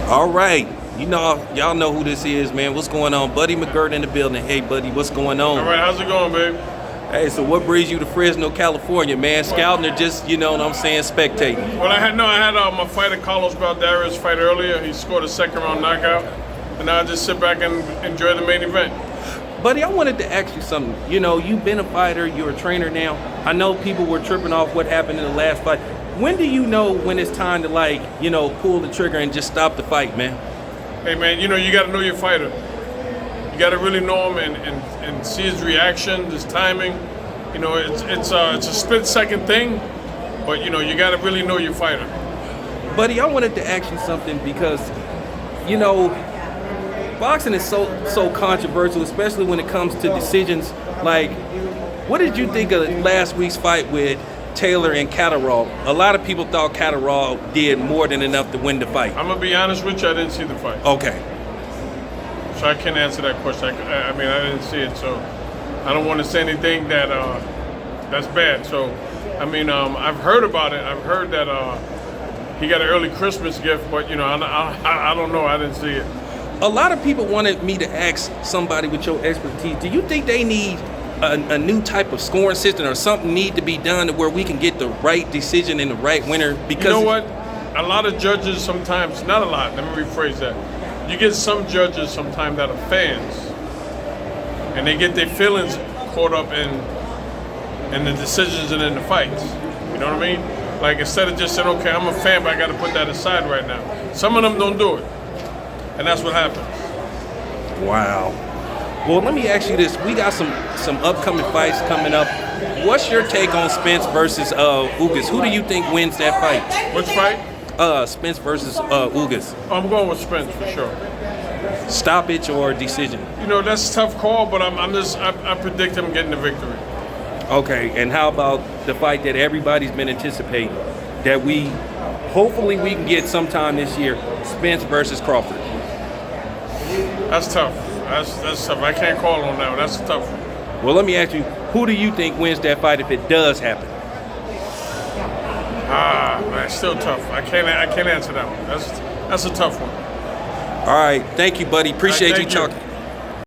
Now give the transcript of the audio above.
All right. Y'all know who this is, man. What's going on? Buddy McGirt in the building. Hey, buddy, what's going on? All right, how's it going, babe? Hey, so what brings you to Fresno, California, man? Scouting or just, spectating? Well, I had my fighter Carlos Balderas fight earlier. He scored a second round knockout, and now I just sit back and enjoy the main event. Buddy, I wanted to ask you something. You've been a fighter. You're a trainer now. I know people were tripping off what happened in the last fight. When do you know when it's time to, pull the trigger and just stop the fight, man? Hey, man, you got to know your fighter. You got to really know him and see his reaction, his timing. It's a split-second thing, but, you got to really know your fighter. Buddy, I wanted to ask you something because, boxing is so controversial, especially when it comes to decisions. Like, what did you think of last week's fight with Taylor and Catterall? A lot of people thought Catterall did more than enough to win the fight. I'm going to be honest with you, I didn't see the fight. Okay. So I can't answer that question. I didn't see it, so I don't want to say anything that's bad. So, I've heard about it. I've heard that he got an early Christmas gift, but, I don't know. I didn't see it. A lot of people wanted me to ask somebody with your expertise, do you think they need a new type of scoring system or something need to be done to where we can get the right decision and the right winner? Because you know what? A lot of judges sometimes, not a lot, let me rephrase that. You get some judges sometimes that are fans, and they get their feelings caught up in the decisions and in the fights. You know what I mean? Like, instead of just saying, okay, I'm a fan, but I got to put that aside right now. Some of them don't do it, and that's what happens. Wow. Well, let me ask you this. We got some upcoming fights coming up. What's your take on Spence versus Ugas? Who do you think wins that fight? Which fight? Spence versus Ugas. I'm going with Spence for sure. Stoppage or decision? That's a tough call, but I predict him getting the victory. Okay, and how about the fight that everybody's been anticipating, that hopefully we can get sometime this year, Spence versus Crawford? That's tough. That's tough. I can't call on that one. That's a tough one. Well, let me ask you, who do you think wins that fight if it does happen? Man, still tough. I can't answer that one. That's a tough one. All right, thank you, buddy. Appreciate you talking.